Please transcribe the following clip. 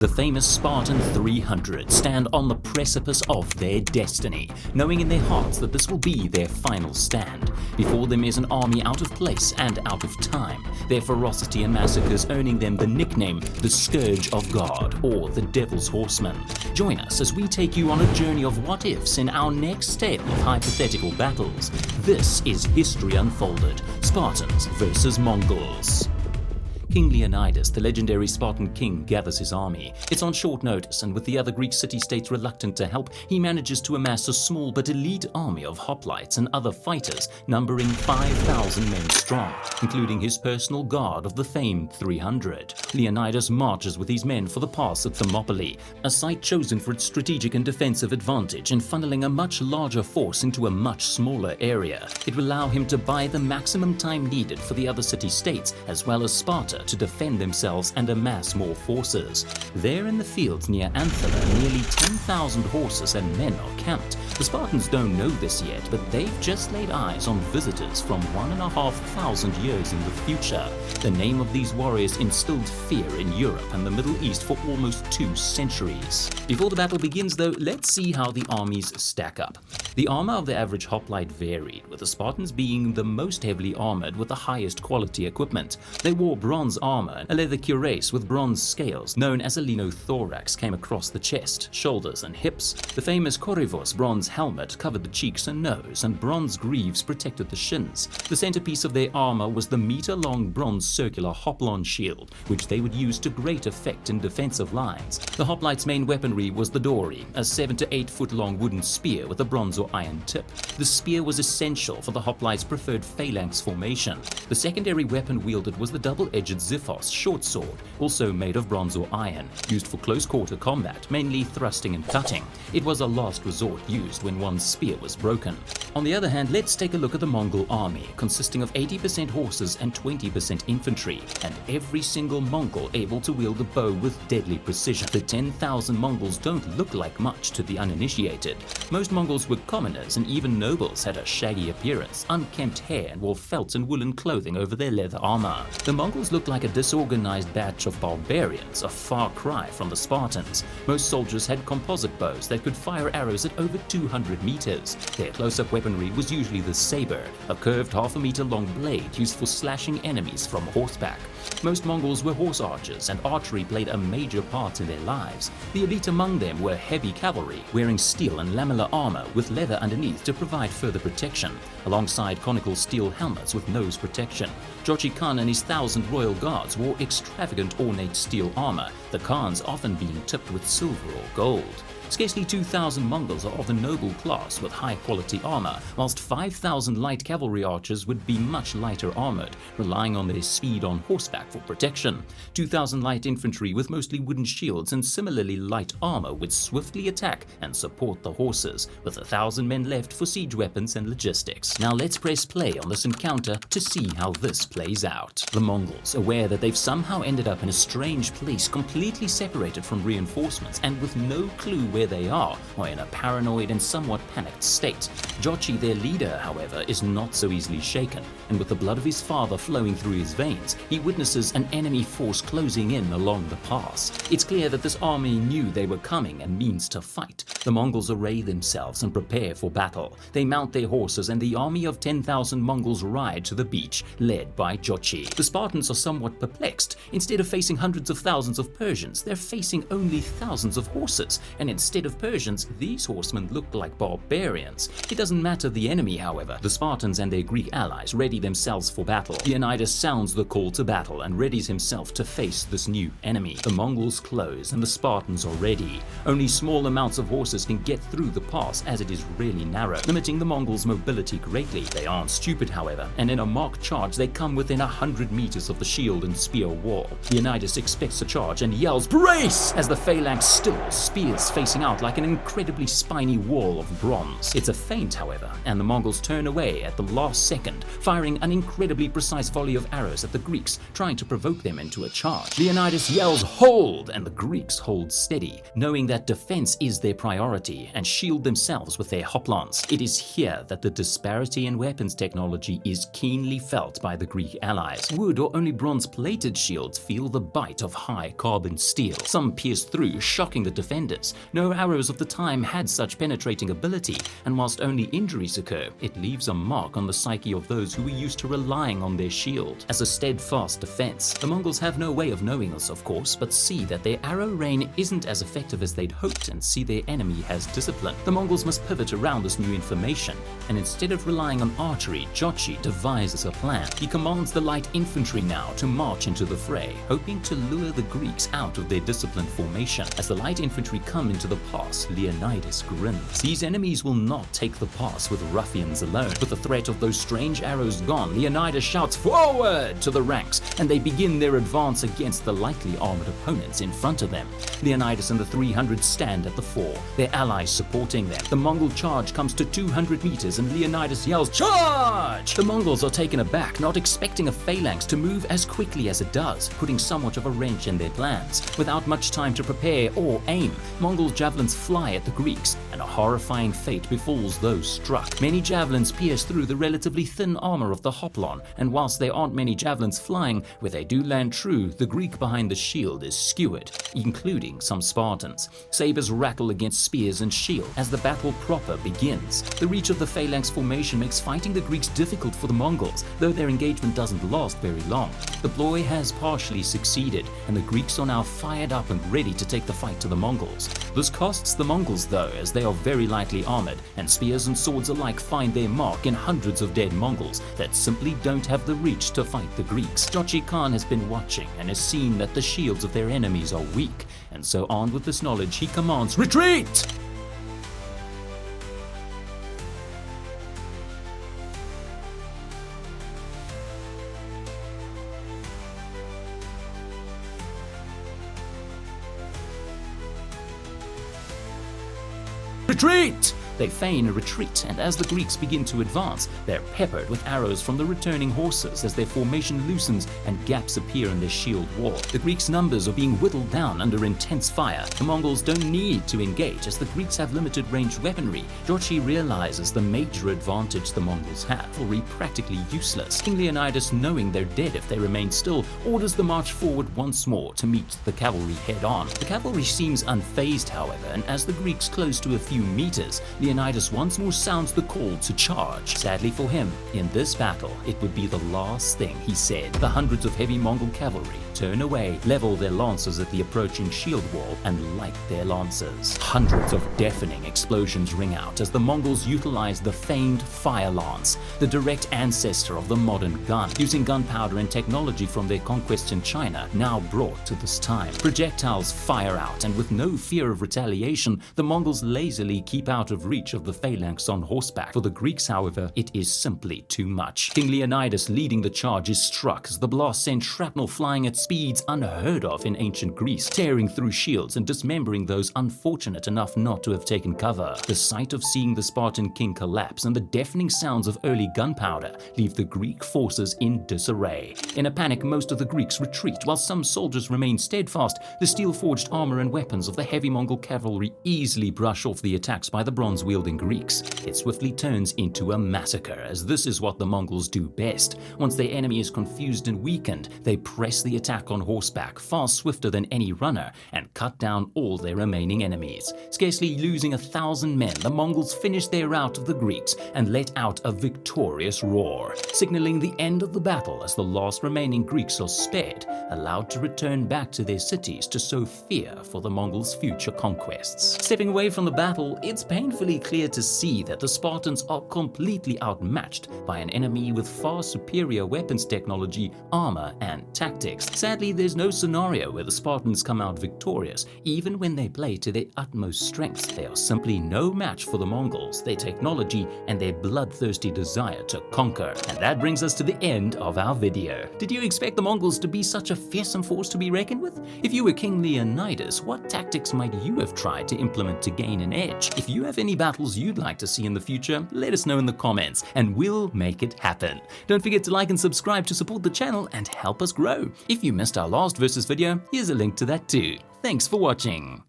The famous Spartan 300 stand on the precipice of their destiny, knowing in their hearts that this will be their final stand. Before them is an army out of place and out of time, their ferocity and massacres earning them the nickname the Scourge of God or the Devil's Horsemen. Join us as we take you on a journey of what-ifs in our next tale of hypothetical battles. This is History Unfolded, Spartans vs Mongols. King Leonidas, the legendary Spartan king, gathers his army. It's on short notice, and with the other Greek city-states reluctant to help, he manages to amass a small but elite army of hoplites and other fighters, numbering 5,000 men strong, including his personal guard of the famed 300. Leonidas marches with his men for the pass at Thermopylae, a site chosen for its strategic and defensive advantage in funneling a much larger force into a much smaller area. It will allow him to buy the maximum time needed for the other city-states, as well as Sparta, to defend themselves and amass more forces. There in the fields near Anthela, nearly 10,000 horses and men are camped. The Spartans don't know this yet, but they've just laid eyes on visitors from 1,500 years in the future. The name of these warriors instilled fear in Europe and the Middle East for almost 2 centuries. Before the battle begins though, let's see how the armies stack up. The armor of the average hoplite varied, with the Spartans being the most heavily armored with the highest quality equipment. They wore bronze armor, a leather cuirass with bronze scales, known as a linothorax, came across the chest, shoulders and hips. The famous korivos bronze helmet covered the cheeks and nose, and bronze greaves protected the shins. The centerpiece of their armor was the meter-long bronze circular hoplon shield, which they would use to great effect in defensive lines. The hoplites' main weaponry was the dory, a 7 to 8 foot long wooden spear with a bronze or iron tip. The spear was essential for the hoplites' preferred phalanx formation. The secondary weapon wielded was the double-edged xiphos short sword, also made of bronze or iron, used for close-quarter combat, mainly thrusting and cutting. It was a last resort used when one's spear was broken. On the other hand, let's take a look at the Mongol army, consisting of 80% horses and 20% infantry, and every single Mongol able to wield a bow with deadly precision. The 10,000 Mongols don't look like much to the uninitiated. Most Mongols were commoners, and even nobles had a shaggy appearance, unkempt hair, and wore felt and woolen clothing over their leather armor. The Mongols looked like a disorganized batch of barbarians, a far cry from the Spartans. Most soldiers had composite bows that could fire arrows at over 200 meters. Their close-up weaponry was usually the saber, a curved half-a-meter-long blade used for slashing enemies from horseback. Most Mongols were horse archers, and archery played a major part in their lives. The elite among them were heavy cavalry, wearing steel and lamellar armor with leather underneath to provide further protection, alongside conical steel helmets with nose protection. Jochi Khan and his 1,000 royal guards wore extravagant ornate steel armor, the Khans often being tipped with silver or gold. Scarcely 2,000 Mongols are of the noble class with high-quality armor, whilst 5,000 light cavalry archers would be much lighter armored, relying on their speed on horseback for protection. 2,000 light infantry with mostly wooden shields and similarly light armor would swiftly attack and support the horses, with 1,000 men left for siege weapons and logistics. Now let's press play on this encounter to see how this plays out. The Mongols, aware that they've somehow ended up in a strange place completely separated from reinforcements and with no clue where they are in a paranoid and somewhat panicked state. Jochi, their leader, however, is not so easily shaken, and with the blood of his father flowing through his veins, he witnesses an enemy force closing in along the pass. It's clear that this army knew they were coming and means to fight. The Mongols array themselves and prepare for battle. They mount their horses, and the army of 10,000 Mongols ride to the beach, led by Jochi. The Spartans are somewhat perplexed. Instead of facing hundreds of thousands of Persians, they're facing only thousands of horses, and instead of Persians, these horsemen looked like barbarians. It doesn't matter the enemy, however. The Spartans and their Greek allies ready themselves for battle. Leonidas sounds the call to battle and readies himself to face this new enemy. The Mongols close and the Spartans are ready. Only small amounts of horses can get through the pass as it is really narrow, limiting the Mongols' mobility greatly. They aren't stupid, however, and in a mock charge they come within 100 meters of the shield and spear wall. Leonidas expects a charge and yells, "Brace!" as the phalanx stills, spears facing out like an incredibly spiny wall of bronze. It's a feint, however, and the Mongols turn away at the last second, firing an incredibly precise volley of arrows at the Greeks, trying to provoke them into a charge. Leonidas yells, "Hold!" and the Greeks hold steady, knowing that defense is their priority. priority and shield themselves with their hoplons. It is here that the disparity in weapons technology is keenly felt by the Greek allies. Wood or only bronze-plated shields feel the bite of high carbon steel. Some pierce through, shocking the defenders. No arrows of the time had such penetrating ability, and whilst only injuries occur, it leaves a mark on the psyche of those who were used to relying on their shield as a steadfast defense. The Mongols have no way of knowing this, of course, but see that their arrow rain isn't as effective as they'd hoped and see their enemy has discipline. The Mongols must pivot around this new information, and instead of relying on archery, Jochi devises a plan. He commands the light infantry now to march into the fray, hoping to lure the Greeks out of their disciplined formation. As the light infantry come into the pass, Leonidas grins. These enemies will not take the pass with ruffians alone. With the threat of those strange arrows gone, Leonidas shouts forward to the ranks, and they begin their advance against the lightly armored opponents in front of them. Leonidas and the 300 stand at the fore, their allies supporting them. The Mongol charge comes to 200 meters and Leonidas yells, "Charge!" The Mongols are taken aback, not expecting a phalanx to move as quickly as it does, putting somewhat of a wrench in their plans. Without much time to prepare or aim, Mongol javelins fly at the Greeks, and a horrifying fate befalls those struck. Many javelins pierce through the relatively thin armor of the hoplon, and whilst there aren't many javelins flying, where they do land true, the Greek behind the shield is skewered, including some Spartans. Sabers rattle against spears and shield as the battle proper begins. The reach of the phalanx formation makes fighting the Greeks difficult for the Mongols, though their engagement doesn't last very long. The ploy has partially succeeded, and the Greeks are now fired up and ready to take the fight to the Mongols. This costs the Mongols though, as they are very lightly armored, and spears and swords alike find their mark in hundreds of dead Mongols that simply don't have the reach to fight the Greeks. Jochi Khan has been watching and has seen that the shields of their enemies are weak, and so armed with this knowledge he commands, "Retreat!" Retreat! They feign a retreat, and as the Greeks begin to advance, they're peppered with arrows from the returning horses as their formation loosens and gaps appear in their shield wall. The Greeks' numbers are being whittled down under intense fire. The Mongols don't need to engage as the Greeks have limited ranged weaponry. Jochi realizes the major advantage the Mongols have, already practically useless. King Leonidas, knowing they're dead if they remain still, orders the march forward once more to meet the cavalry head-on. The cavalry seems unfazed, however, and as the Greeks close to a few meters, Leonidas once more sounds the call to charge. Sadly for him, in this battle, it would be the last thing he said. The hundreds of heavy Mongol cavalry turn away, level their lances at the approaching shield wall, and light their lances. Hundreds of deafening explosions ring out as the Mongols utilize the famed fire lance, the direct ancestor of the modern gun, using gunpowder and technology from their conquests in China, now brought to this time. Projectiles fire out, and with no fear of retaliation, the Mongols lazily keep out of reach of the phalanx on horseback. For the Greeks, however, it is simply too much. King Leonidas leading the charge is struck as the blast sends shrapnel flying at speeds unheard of in ancient Greece, tearing through shields and dismembering those unfortunate enough not to have taken cover. The sight of seeing the Spartan king collapse and the deafening sounds of early gunpowder leave the Greek forces in disarray. In a panic, most of the Greeks retreat, while some soldiers remain steadfast. The steel-forged armor and weapons of the heavy Mongol cavalry easily brush off the attacks by the bronze-wielding Greeks. It swiftly turns into a massacre, as this is what the Mongols do best. Once their enemy is confused and weakened, they press the attack on horseback, far swifter than any runner, and cut down all their remaining enemies. Scarcely losing 1,000 men, the Mongols finish their rout of the Greeks and let out a victorious roar, signaling the end of the battle as the last remaining Greeks are spared, allowed to return back to their cities to sow fear for the Mongols' future conquests. Stepping away from the battle, it's painfully clear to see that the Spartans are completely outmatched by an enemy with far superior weapons technology, armor, and tactics. Sadly, there's no scenario where the Spartans come out victorious, even when they play to their utmost strengths. They are simply no match for the Mongols, their technology, and their bloodthirsty desire to conquer. And that brings us to the end of our video. Did you expect the Mongols to be such a fearsome force to be reckoned with? If you were King Leonidas, what tactics might you have tried to implement to gain an edge? If you have any battles you'd like to see in the future, let us know in the comments, and we'll make it happen. Don't forget to like and subscribe to support the channel and help us grow. If you missed our last versus video, here's a link to that too. Thanks for watching.